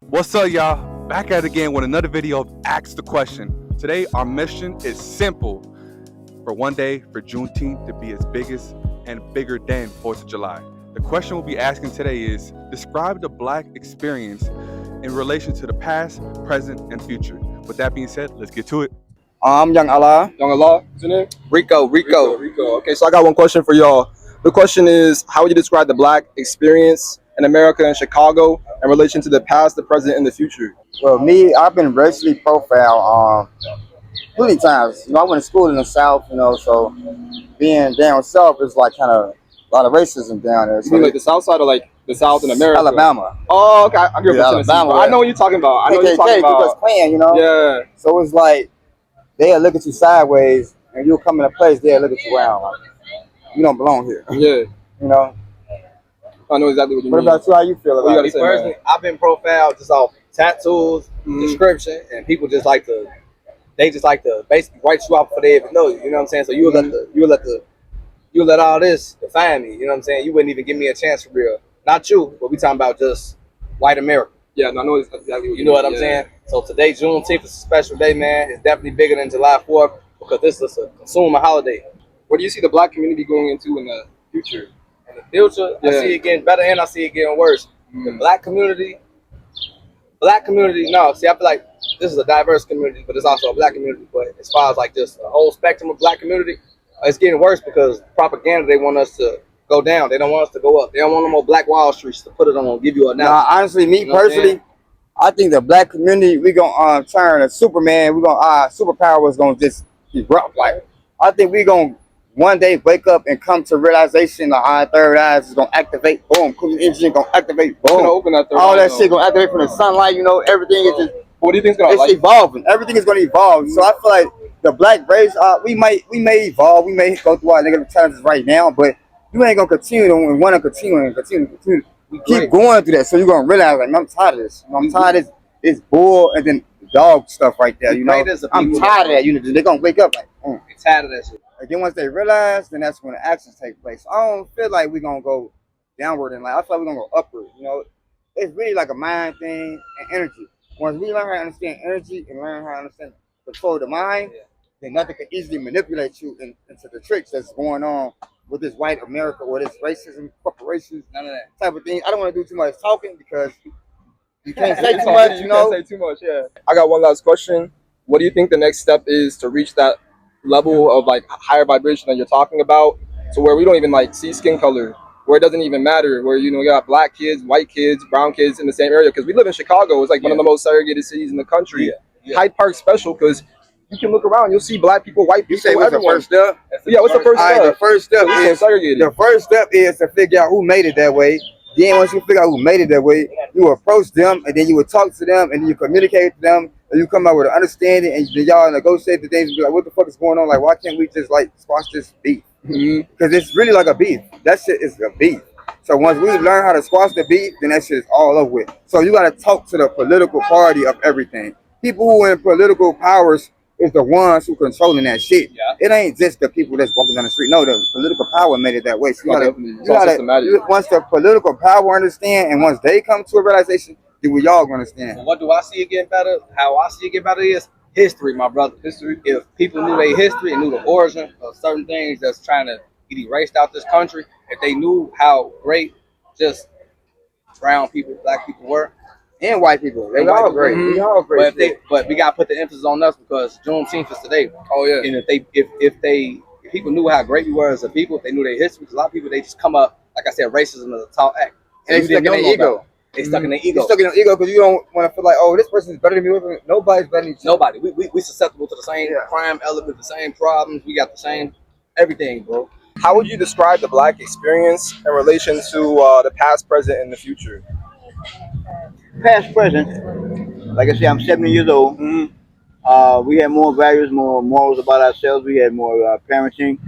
What's up, y'all? Back at it again with another video of Ask the Question. Today, our mission is simple. For one day, for Juneteenth to be as big as and bigger than 4th of July. The question we'll be asking today is, describe the Black experience in relation to the past, present, and future. With that being said, let's get to it. I'm Young Allah. Young Allah, isn't it? Rico. Okay, so I got one question for y'all. The question is, how would you describe the Black experience in America and Chicago in relation to the past, the present, and the future? Well, me, I've been racially profiled plenty times. I went to school in the South, so being down south is like kind of a lot of racism down there. You mean like the South Side or like the South in America? Alabama. Oh, okay. I grew up in Tennessee. Alabama. I know what you're talking about. I know what you're talking about. Yeah. So it's like they'll look at you sideways, and you'll come in a place, they'll look at you around like, you don't belong here. Yeah. You know? I know exactly what you mean. What about you? How you feel about it? Personally, I've been profiled just off tattoos, description, and people just like to basically write you off before they even know you. You know what I'm saying? So you'll let all this define me. You know what I'm saying? You wouldn't even give me a chance for real. Not you, but we talking about just white America. Yeah, no, I know exactly what you know what I'm saying? So today, Juneteenth is a special day, man. It's definitely bigger than July 4th because this is a consumer holiday. What do you see the Black community going into in the future? In the future, I see it getting better and I see it getting worse. The black community, no. See, I feel like this is a diverse community, but it's also a black community. But as far as like just the whole spectrum of black community, it's getting worse because propaganda, they want us to go down. They don't want us to go up. They don't want no more Black Wall Streets to put it on, give you a now. Honestly, me personally, I think the black community, we gonna turn a Superman. We gonna our superpower is gonna just erupt. Like, I think we gonna one day wake up and come to realization that our third eyes is gonna activate. Boom, engine gonna activate. Boom, gonna open that third all eye, that shit gonna activate from the sunlight. Everything is just. What do you think's gonna it's evolving. Everything is gonna evolve. So I feel like the black race, we may evolve. We may go through our negative challenges right now, but you ain't gonna continue and want to continue. Keep going through that. So you're gonna realize, like, I'm tired of this. I'm tired of this bull and then dog stuff right there. I'm tired of that. They're gonna wake up like, They're tired of that shit. And then once they realize, then that's when the actions take place. I don't feel like we're gonna go downward in life. I feel like we're gonna go upward. It's really like a mind thing and energy. Once we learn how to understand energy and learn how to understand control the mind, then nothing can easily manipulate you into the tricks that's going on with this white America or this racism, corporations, none of that type of thing. I don't want to do too much talking because you can't say too much, You can't say too much, yeah. I got one last question. What do you think the next step is to reach that level of like higher vibration that you're talking about, to where we don't even like see skin color, where it doesn't even matter, where you got black kids, white kids, brown kids in the same area? Because we live in Chicago. It's like one of the most segregated cities in the country. Hyde Park's special because you can look around, you'll see black people, white people, what's everyone. The first step? Yeah, what's the first step? The first step is to figure out who made it that way. Then once you figure out who made it that way, you approach them, and then you would talk to them, and then you communicate to them, and you come out with an understanding, and y'all negotiate the things and be like, what the fuck is going on? Like, why can't we just like squash this beef? Because it's really like a beef. That shit is a beef. So once we learn how to squash the beef, then that shit is all over with. So you got to talk to the political party of everything. People who are in political powers is the ones who controlling that shit. It ain't just the people that's walking down the street. No, the political power made it that way. So once the political power understand, and once they come to a realization, then we all gonna understand. What do I see it getting better? How I see it getting better is history, my brother. History. If people knew their history and knew the origin of certain things that's trying to get erased out this country, if they knew how great just brown people, black people were, and white people, they all great. We all great. But we gotta put the emphasis on us because Juneteenth is today. Oh yeah. And if people knew how great we were as a people, if they knew their history, because a lot of people, they just come up, like I said, racism is a tall act. And they stuck in their ego. They stuck in their ego. You're stuck in your ego because you don't want to feel like, oh, this person is better than me. Nobody's better than each other. Nobody. We susceptible to the same crime element, the same problems. We got the same everything, bro. How would you describe the Black experience in relation to the past, present, and the future? Past, present. Like I said, I'm 70 years old. We had more values, more morals about ourselves. We had more parenting.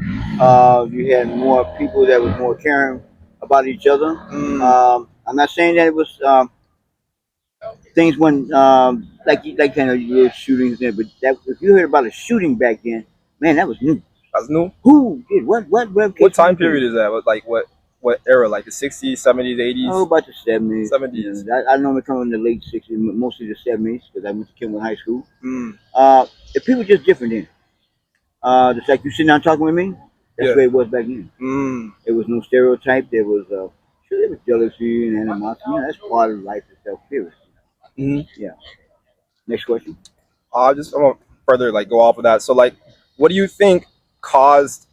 You had more people that was more caring about each other. I'm not saying that it was things when like kind of little shootings there, but if you heard about a shooting back then, man, that was new. That's new. Who did what? What time period is that? Like what? what era? Like the 60s, 70s, 80s? Oh, about the 70s. 70s. You know, I normally come in the late 60s, mostly the 70s, because I went to Kenwood High School. Mm. The people just different then. Just like you sitting down talking with me, that's Yeah. the way it was back then. Mm. There was no stereotype. There was sure there was jealousy and animosity. You know, that's part of life itself. Period. Mm-hmm. Yeah. Next question. I want to further like go off of that. So like, what do you think caused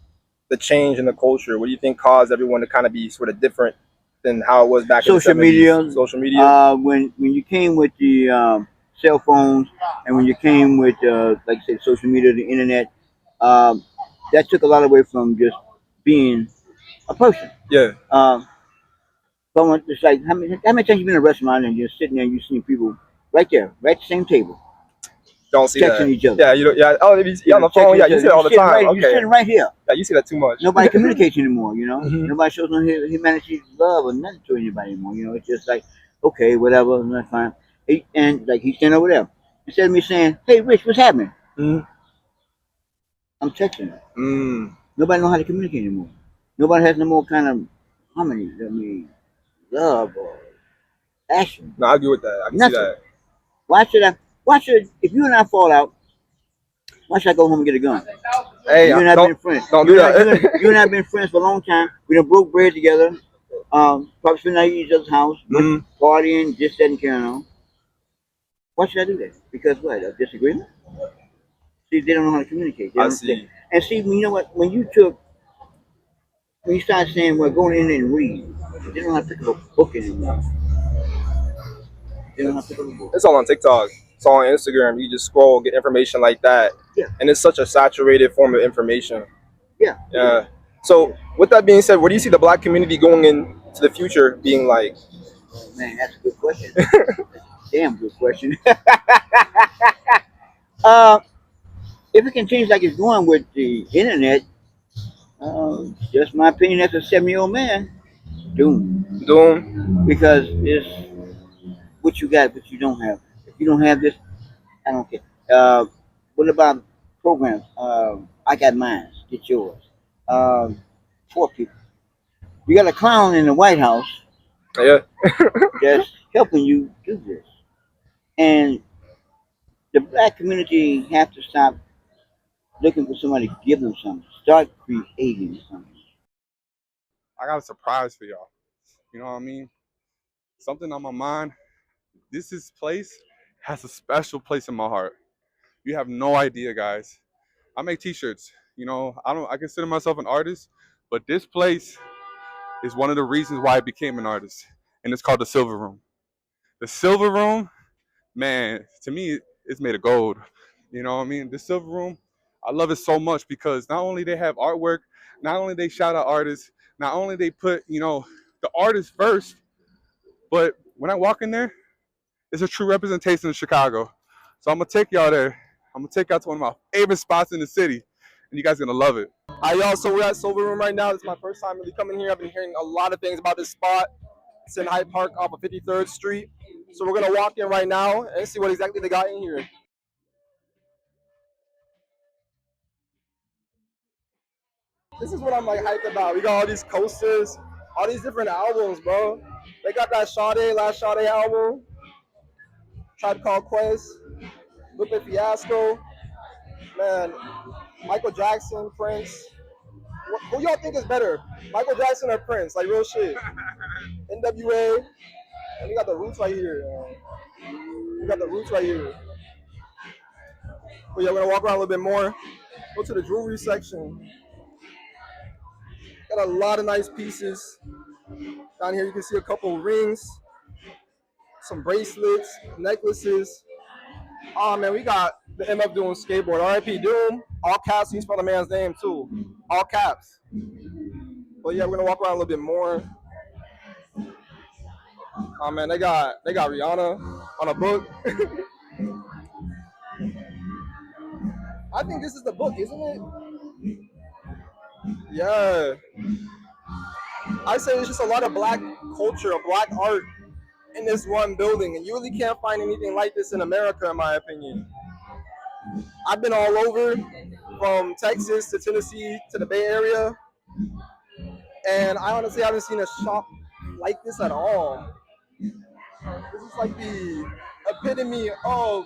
the change in the culture? What do you think caused everyone to kind of be sort of different than how it was back in the 70s? Media. Social media. When you came with the cell phones, and when you came with like I said, social media, the internet, um, that took a lot away from just being a person. Yeah. Someone it's like how many times you been in a restaurant and you're sitting there and you see people right there, right at the same table, Don't see texting that. each other. Yeah, you don't. Yeah. Oh, yeah, on the phone. Yeah, you see that all the time. You're sitting right here. Yeah, you see that too much. Nobody communicates anymore. You know, Mhm. nobody shows no humanity, love, or nothing to anybody anymore. You know, it's just like okay, whatever, that's fine. And like he's standing over there, instead of me saying, "Hey, Rich, what's happening?" Mm. I'm texting him. Mm. Nobody knows how to communicate anymore. Nobody has no more kind of harmony. I mean, love or passion. No, I agree with that. I can see Nothing. that. Why should if you and I fall out, why should I go home and get a gun? Hey, You and I have been friends. Don't do that. You and I have been friends for a long time. We done broke bread together. Probably spend night at each other's house, Mm. partying, just that and carrying on. Why should I do that? Because what? A disagreement? See, they don't know how to communicate. They I don't see. And see, you know what? When you start saying, "Well, go in and read," they don't know how to pick up a book anymore. They don't know how to pick up a book. It's all on TikTok. It's all on Instagram. You just scroll, get information like that. Yeah. And it's such a saturated form of information. Yeah. Yeah. So with that being said, where do you see the black community going into the future being like? Oh, man, that's a good question. Damn good question. uh, if it continues like it's going with the internet, just my opinion as a 7-year-old man, doomed. Doom. Because it's what you got, what you don't have. If you don't have this, I don't care. What about programs? I got mine. Get yours. Poor people. You got a clown in the White House Yeah. that's helping you do this, and the black community have to stop looking for somebody to give them something. Start creating something. I got a surprise for y'all. You know what I mean? Something on my mind. This place has a special place in my heart. You have no idea, guys. I make T-shirts. You know, I consider myself an artist, but this place is one of the reasons why I became an artist, and it's called the Silver Room. The Silver Room, man, to me, it's made of gold. You know what I mean? The Silver Room, I love it so much because not only they have artwork, not only they shout out artists, not only they put the artist first, but when I walk in there, it's a true representation of Chicago. So I'm gonna take y'all there. I'm gonna take y'all to one of my favorite spots in the city, and you guys are gonna love it. All right, y'all. So we're at Silver Room right now. This is my first time really coming here. I've been hearing a lot of things about this spot. It's in Hyde Park off of 53rd Street. So we're gonna walk in right now and see what exactly they got in here. This is what I'm like hyped about. We got all these coasters, all these different albums, bro. They got that last Sade album, Tribe Called Quest, Lupe Fiasco, man, Michael Jackson, Prince. Who y'all think is better, Michael Jackson or Prince? Like real shit. NWA, and we got the Roots right here. We got the Roots right here. But yeah, we're gonna walk around a little bit more. Go to the jewelry section. Got a lot of nice pieces. Down here you can see a couple rings, some bracelets, necklaces. Oh man, we got the MF Doom skateboard. RIP Doom. All caps, you spell the man's name too. All caps. But yeah, we're gonna walk around a little bit more. Oh man, they got Rihanna on a book. I think this is the book, isn't it? Yeah. I say it's just a lot of black culture, black art in this one building, and you really can't find anything like this in America, in my opinion. I've been all over, from Texas to Tennessee to the Bay Area, and I honestly haven't seen a shop like this at all. This is like the epitome of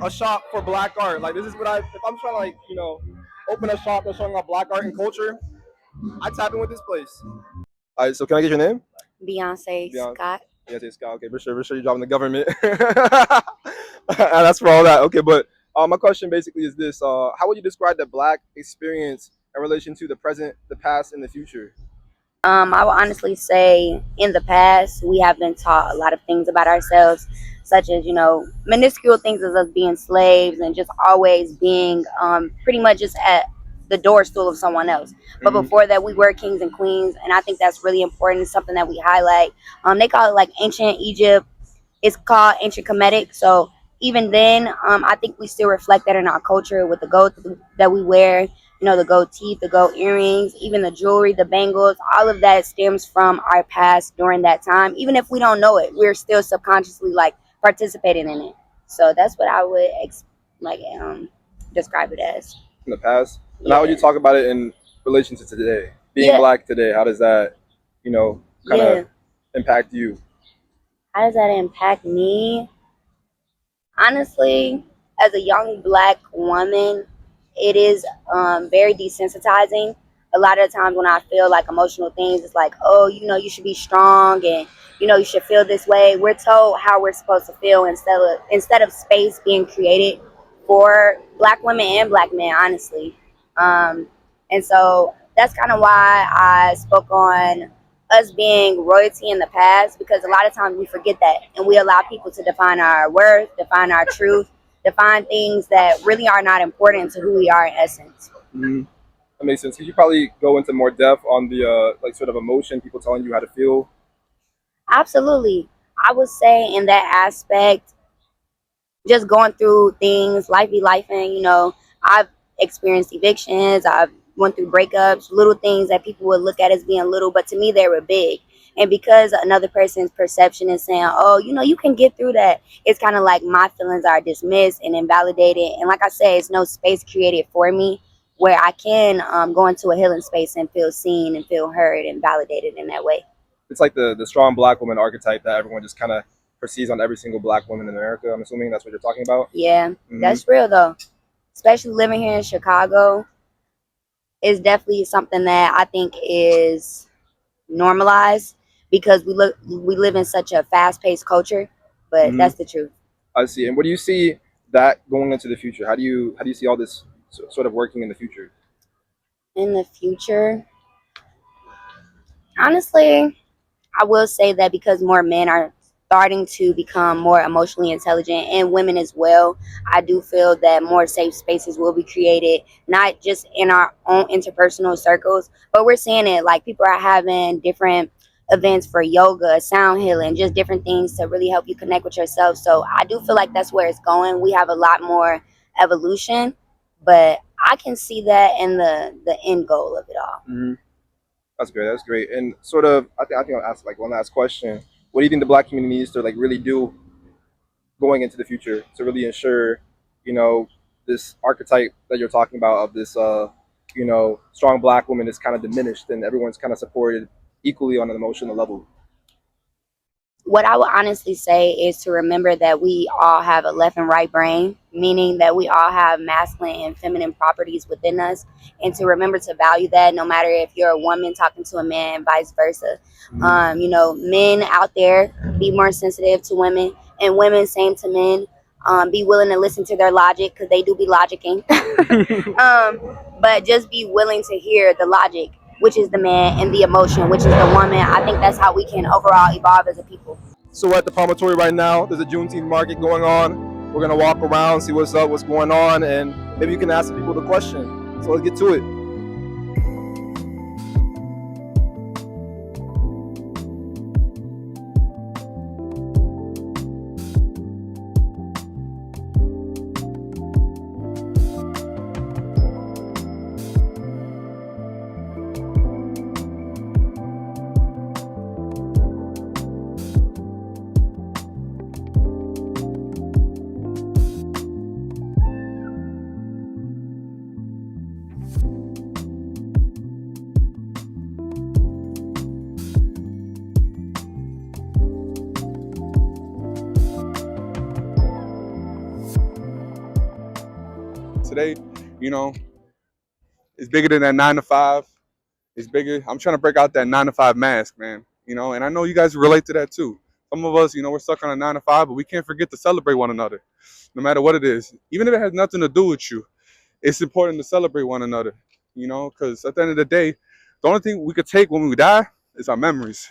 a shop for black art. Like this is what if I'm trying to like, open a shop that's showing off black art and culture, I tap in with this place. All right, so can I get your name? Beyonce Scott. Beyonce Scott. Okay, for sure you're driving the government. And that's for all that. Okay, but my question basically is this: how would you describe the black experience in relation to the present, the past, and the future? I would honestly say in the past, we have been taught a lot of things about ourselves, such as, minuscule things as us being slaves and just always being pretty much just at the door stool of someone else. But before that, we were kings and queens. And I think that's really important. It's something that we highlight. They call it like ancient Egypt. It's called ancient Kemetic. So even then, I think we still reflect that in our culture with the gold that we wear, the gold teeth, the gold earrings, even the jewelry, the bangles, all of that stems from our past during that time. Even if we don't know it, we're still subconsciously like participating in it. So that's what I would describe it as. In the past, and Yeah. how would you talk about it in relation to today? Being black today, how does that, kind of impact you? How does that impact me? Honestly, as a young black woman, it is very desensitizing. A lot of the times when I feel like emotional things, it's like, oh, you should be strong and you should feel this way. We're told how we're supposed to feel instead of space being created for black women and black men, honestly. And so that's kind of why I spoke on us being royalty in the past, because a lot of times we forget that and we allow people to define our worth, define our truth, define things that really are not important to who we are in essence. Mm-hmm. That makes sense. Could you probably go into more depth on the like sort of emotion, people telling you how to feel? Absolutely. I would say in that aspect, just going through things, life be life, and I've experienced evictions, I've went through breakups, little things that people would look at as being little, but to me they were big. And because another person's perception is saying, oh, you can get through that, it's kind of like my feelings are dismissed and invalidated. And like I said, it's no space created for me where I can go into a healing space and feel seen and feel heard and validated in that way. It's like the strong black woman archetype that everyone just kind of perceives on every single black woman in America. I'm assuming that's what you're talking about. Yeah, That's real though. Especially living here in Chicago is definitely something that I think is normalized because we live in such a fast-paced culture, but that's the truth. I see. And what do you see that going into the future? How do you see all this sort of working in the future? In the future, honestly, I will say that because more men are starting to become more emotionally intelligent and women as well, I do feel that more safe spaces will be created, not just in our own interpersonal circles, but we're seeing it like people are having different events for yoga, sound healing, just different things to really help you connect with yourself. So I do feel like that's where it's going. We have a lot more evolution, but I can see that in the end goal of it all. Mm-hmm. That's great. That's great. And sort of, I think I'll ask like one last question. What do you think the black community needs to like really do going into the future to really ensure, this archetype that you're talking about of this, strong black woman is kind of diminished and everyone's kind of supported equally on an emotional level? What I would honestly say is to remember that we all have a left and right brain, meaning that we all have masculine and feminine properties within us, and to remember to value that no matter if you're a woman talking to a man and vice versa. Men out there, be more sensitive to women, and women same to men. Be willing to listen to their logic because they do be logicking. But just be willing to hear the logic, which is the man, and the emotion, which is the woman. I think that's how we can overall evolve as a people. So we're at the Palmatory right now. There's a Juneteenth market going on. We're going to walk around, see what's up, what's going on, and maybe you can ask people the question. So let's get to it. today, you know, it's bigger than that 9 to 5. It's bigger. I'm trying to break out that 9 to 5 mask, man. You know, and I know you guys relate to that too. Some of us, you know, we're stuck on a 9 to 5, but we can't forget to celebrate one another, no matter what it is. Even if it has nothing to do with you, it's important to celebrate one another. You know, because at the end of the day, the only thing we could take when we die is our memories.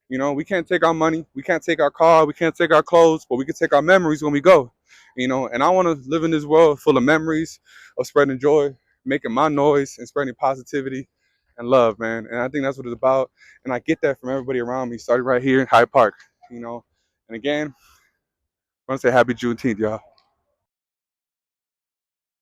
You know, we can't take our money, we can't take our car, we can't take our clothes, but we can take our memories when we go. You know, and I want to live in this world full of memories, of spreading joy, making my noise, and spreading positivity and love, man. And I think that's what it's about. And I get that from everybody around me, starting right here in Hyde Park. You know, and again, I want to say happy Juneteenth, y'all.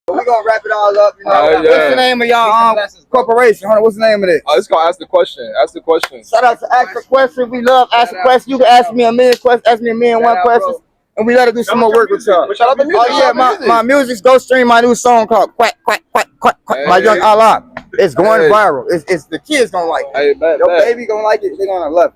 We're gonna wrap it all up. You know, Yeah. what's the name of y'all corporation? Hold on, what's the name of it? Let's go ask the question. Ask the question. Shout out to Ask the Question. We love Ask the Question. You can ask me a million questions, ask me a million one questions, and we gotta do some more work with y'all. Shout out the music. Oh yeah, my music's go stream my new song called Quack Quack Quack Quack Quack. My young Allah. It's going viral. It's the kids gonna like it. Hey, bet, Your baby gonna like it. They gonna love it.